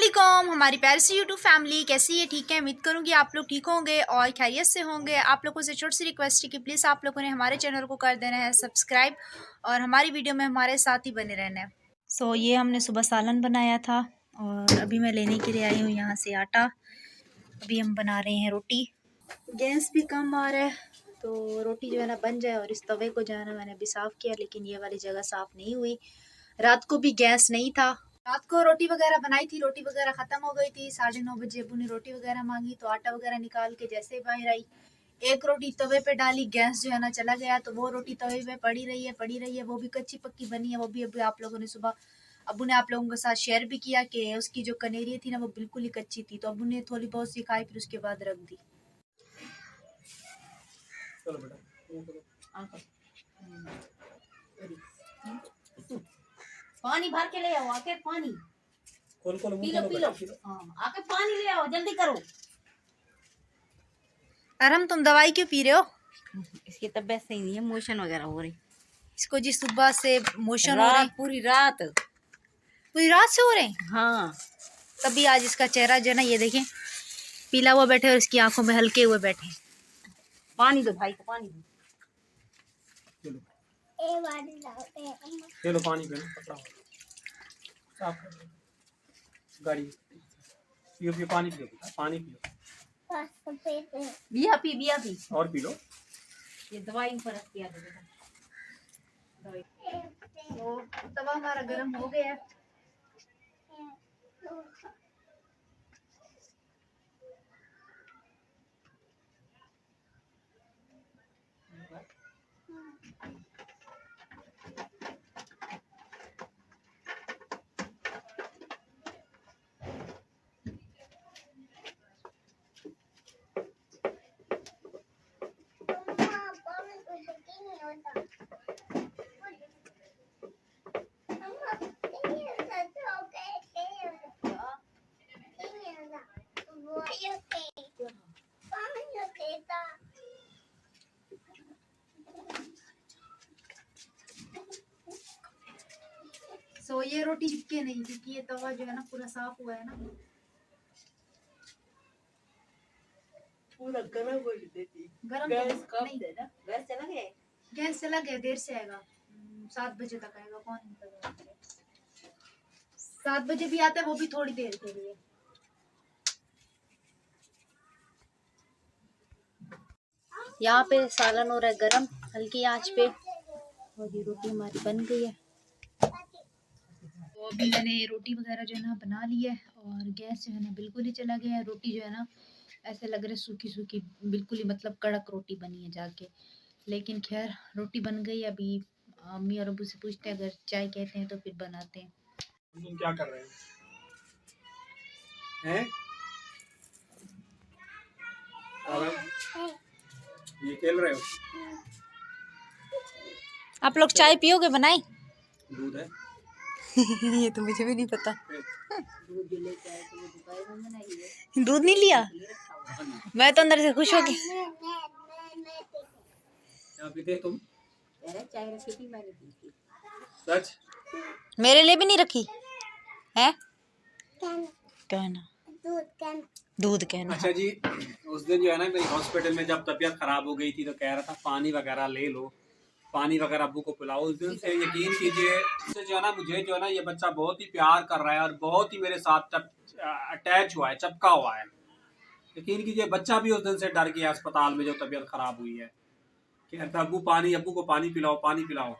वालेकुम हमारी प्यारी सी यूट्यूब फैमिली कैसी है। ठीक है, उम्मीद करूंगी आप लोग ठीक होंगे और खैरियत से होंगे। आप लोगों से छोटी सी रिक्वेस्ट है कि प्लीज़ आप लोगों ने हमारे चैनल को कर देना है सब्सक्राइब और हमारी वीडियो में हमारे साथ ही बने रहना है। ये हमने सुबह सालन बनाया था और अभी मैं लेने के लिए आई हूँ यहाँ से आटा। अभी हम बना रहे हैं रोटी। गैस भी कम आ रहा है तो रोटी जो है ना बन जाए। और इस तवे को जो है ना मैंने अभी साफ़ किया, लेकिन ये वाली जगह साफ़ नहीं हुई। रात को भी गैस नहीं था। रात को रोटी वगैरह बनाई थी, रोटी वगैरह ख़त्म हो गई थी। 9:30 बजे अबू ने रोटी वगैरह मांगी तो आटा वगैरह निकाल के जैसे ही बाहर आई, एक रोटी तवे पे डाली, गैस जो है ना चला गया। तो वो रोटी तवे पे पड़ी रही है। वो भी कच्ची पक्की बनी है। वो भी अभी आप लोगों ने सुबह अबू ने आप लोगों के साथ शेयर भी किया कि उसकी जो कनेरी थी ना वो बिल्कुल ही कच्ची थी। तो अबू ने थोड़ी बहुत सी खाई, फिर उसके बाद रख दी। चलो बेटा पानी भर के ले आओ, आके पानी खोल पी लो। हाँ, आके पानी ले आओ, जल्दी करो। अरम तुम दवाई क्यों पी रहे हो? इसकी तबीयत सही नहीं है, मोशन वगैरह हो रही। इसको जी सुबह से मोशन हो रहे हैं, पूरी रात से हो रहे हैं। हाँ, तभी आज इसका चेहरा जो है ना ये देखें पीला हुआ बैठे और इसकी आंखों में हल्के हुए बैठे। पानी दो भाई को, पानी दो। चलो पानी पीना साफ कर गाड़ी पियो पियो पानी पियो पानी पियो। बिया पी और पी लो। ये दवाई फर्क किया तो तवा हमारा गर्म हो गया है। ये रोटी चिपके नहीं क्योंकि ये तवा जो है ना पूरा साफ हुआ है ना। पूरा गरम हो देती। गरम गैस कब नहीं देना? गैस चला गया? गैस चला गया, देर से आएगा। 7 बजे तक आएगा। कौन 7 बजे भी आता है, वो भी थोड़ी देर के लिए। यहाँ पे सालन हो रहा है गरम हल्की आंच पे और ये रोटी हमारी बन गई है। तो अभी मैंने रोटी वगैरह जो है ना बना ली है और गैस जो है ना बिल्कुल ही चला गया है। रोटी जो है ना ऐसे लग रहा है सूखी सूखी, बिल्कुल ही मतलब कड़क रोटी बनी है जाके। लेकिन खैर रोटी बन गई। अभी अम्मी और अबू से पूछते हैं, अगर चाय कहते हैं तो फिर बनाते हैं। तुम क्या कर रहे हैं? ये खेल रहे हो? आप लोग चाय पियोगे? बनाई दूध है। ये तो मुझे भी नहीं पता। दूध नहीं लिया? मैं तो अंदर से खुश हो गई। क्या पीते तुम? चाय रखी थी मैंने पी थी। सच? मेरे लिए भी नहीं रखी है? कहना दूध कहना। अच्छा जी, उस दिन जो है ना मेरी हॉस्पिटल में जब तबीयत खराब हो गई थी तो कह रहा था पानी वगैरह ले लो, पानी वगैरह अब्बू को पिलाओ। उस दिन से यकीन कीजिए उससे जो है ना मुझे जो है ना ये बच्चा बहुत ही प्यार कर रहा है और बहुत ही मेरे साथ अटैच हुआ है, चिपका हुआ है। यकीन कीजिए बच्चा भी उस दिन से डर गया अस्पताल में जो तबीयत खराब हुई है। कहता अब्बू को पानी पिलाओ, पानी पिलाओ।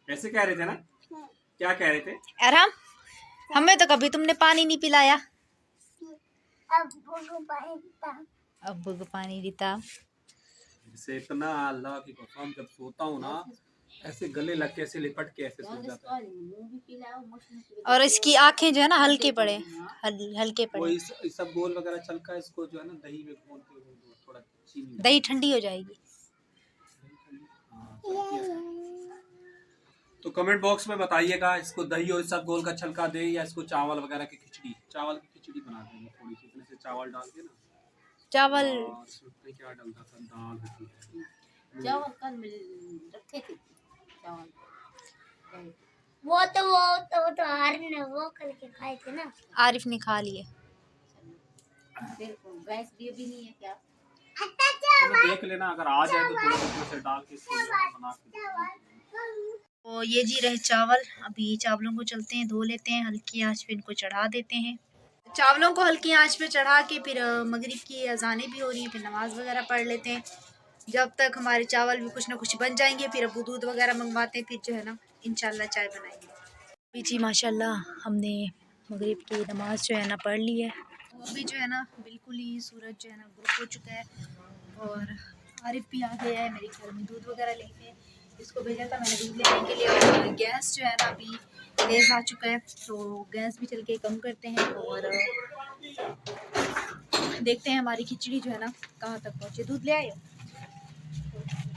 ऐसे कह रहे थे ना? क्या कह रहे थे? अरहम, हमें तो कभी तुमने पानी नहीं पिलाया। अब्बू को पानी देता। इसे इतना अल्लाह की कसम जब सोता हूँ ना ऐसे गले लग के ऐसे लिपट के ऐसे सो जाता है। और इसकी आंखें जो है ना हल्के पड़े, हल्के वो पड़े। इस सब गोल वगैरह चलका है, इसको जो है ना दही में घोल के थोड़ा चीनी दही ठंडी हो जाएगी। तो कमेंट बॉक्स में बताइएगा इसको दही और सब गोल का छलका दे या इसको चावल वगैरह की खिचड़ी, चावल की खिचड़ी बना देंगे थोड़ी सी, इतने से चावल डाल के ना। चावल और इसमें क्या डालता था? दाल होती है। चावल कल रखे थे चावल। वो तो आर ने वो करके खाए थे ना। आरिफ ने खा लिए। फिर गैस भी नहीं है क्या? चलो देख लेना, अगर आ जाए तो थोड़ा उसमें से डाल के इसको बना के। तो ये जी रहे चावल। अभी चावलों को चलते हैं धो लेते हैं, हल्की आंच पे इनको चढ़ा देते हैं। चावलों को हल्की आंच पे चढ़ा के फिर मगरिब की अजानें भी हो रही हैं, फिर नमाज वगैरह पढ़ लेते हैं। जब तक हमारे चावल भी कुछ ना कुछ बन जाएंगे फिर अबू दूध वगैरह मंगवाते हैं, फिर जो है ना इंशाल्लाह चाय बनाएंगे। अभी जी माशाल्लाह हमने मगरिब की नमाज जो है ना पढ़ ली है। अभी जो है ना बिल्कुल ही सूरज जो है ना ग्रुप हो चुका है और आरिफ भी आ गया है मेरे घर में दूध वगैरह लेके। इसको भेजा था मैंने दूध लेने के लिए और गैस जो है ना अभी तेज़ आ चुका है, तो गैस भी चल के कम करते हैं और देखते हैं हमारी खिचड़ी जो है ना कहाँ तक पहुँचे। दूध ले आए हो?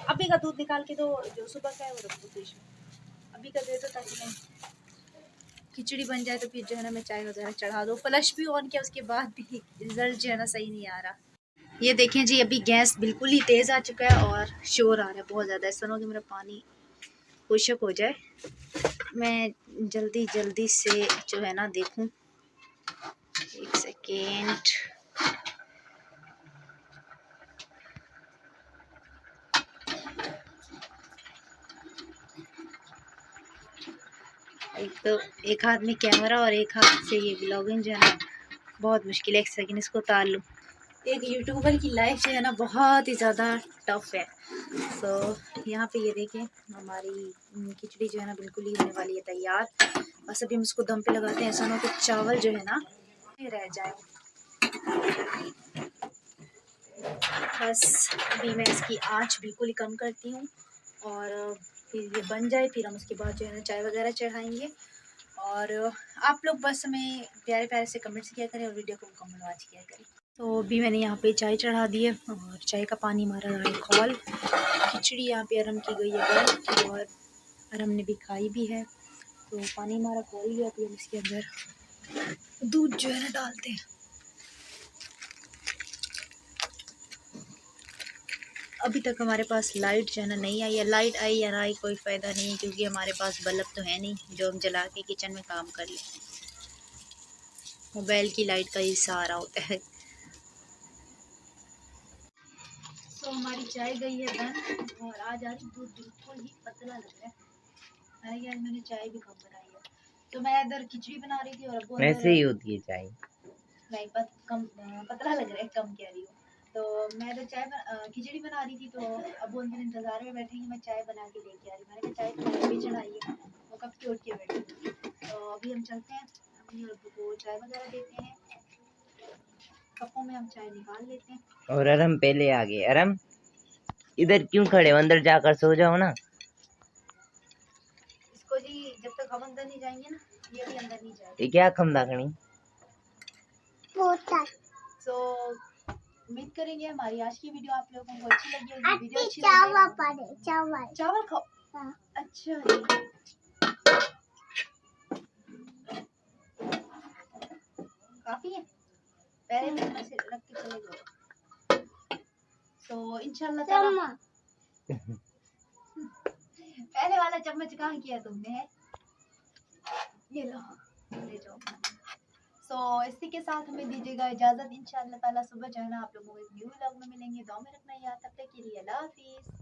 अभी का दूध निकाल के दो, जो सुबह का है वो रख दो फ्रिज में। अभी का दे दो ताकि मैं खिचड़ी बन जाए तो फिर जो है ना मैं चाय वगैरह चढ़ा दो। फ्लश भी ऑन किया उसके बाद भी रिजल्ट जो है ना सही नहीं आ रहा। ये देखें जी अभी गैस बिल्कुल ही तेज़ आ चुका है और शोर आ रहा है बहुत ज़्यादा। ऐसा ना हो कि मेरा पानी खुशक हो जाए। मैं जल्दी जल्दी से जो है ना देखूं, एक सेकेंड। एक तो एक हाथ में कैमरा और एक हाथ से ये ब्लॉगिंग जो है ना बहुत मुश्किल है। एक सेकेंड इसको उतार लूँ। एक यूट्यूबर की लाइफ जो है ना बहुत ही ज़्यादा टफ है। तो यहाँ पे ये देखें हमारी खिचड़ी जो है ना बिल्कुल ही होने वाली है तैयार। बस अभी हम इसको दम पे लगाते हैं, ऐसा ना हो कि चावल जो है ना रह जाए। बस अभी मैं इसकी आंच बिल्कुल ही कम करती हूँ और फिर ये बन जाए फिर हम उसके बाद जो है ना चाय वगैरह चढ़ाएंगे। और आप लोग बस हमें प्यारे प्यारे से कमेंट्स किया करें और वीडियो को मुकम्मल वॉच किया करें। तो अभी मैंने यहाँ पे चाय चढ़ा दी है और चाय का पानी मारा है खौल। खिचड़ी यहाँ पे अरम की गई है गर्म और अरम ने भी खाई भी है। तो पानी हमारा खौल गया, अभी हम इसके अंदर दूध जो है ना डालते हैं। अभी तक हमारे पास लाइट जो है ना नहीं आई है। लाइट आई या ना आई कोई फ़ायदा नहीं है क्योंकि हमारे पास बल्ब तो है नहीं जो हम जला के किचन में काम कर लें। मोबाइल की लाइट का ही सहारा होता है। तो हमारी चाय गई है बन और आज दूध बिल्कुल ही पतला लग रहा है। आज मैंने चाय भी कम बनाई है। तो मैं इधर खिचड़ी बना रही थी और अब वैसे ही होती है चाय। नहीं पतला लग रहा है, कम कह रही हूँ। तो मैं तो खिचड़ी बना रही थी तो अब अंदर इंतज़ार में बैठेंगे, मैं चाय बना के लेके आ रही। मैंने कहा चाय तो भी चढ़ाई है, वो कब की उठ के बैठी। तो अभी हम चलते हैं, अम्मी और अब्बू को चाय वगैरह देते हैं। कपों में हम चाय निकाल लेते हैं। और अरम पहले आ गए। अरम इधर क्यों खड़े हो, अंदर जाकर सो जाओ ना। इसको जी जब तक हम अंदर नहीं जाएंगे ना ये भी अंदर नहीं जाएगा। ये क्या खमदाकनी। तो उम्मीद करेंगे हमारी आज की वीडियो आप लोगों को अच्छी लगी होगी। वीडियो अच्छी लगी चावल खाओ। हाँ। अच्छा काफी है, पहले भी से रख के चले जाओ। तो इंशाल्लाह ताला पहले वाला चम्मच कहाँ किया तुमने है? ये लो ले जाओ। सो इसी के साथ हमें दीजिएगा इजाज़त। इंशाल्लाह ताला सुबह जो है ना आप लोगों को एक न्यू व्लॉग में मिलेंगे। दुआ में रखना याद। तब तक के लिए अल्लाह हाफिज़।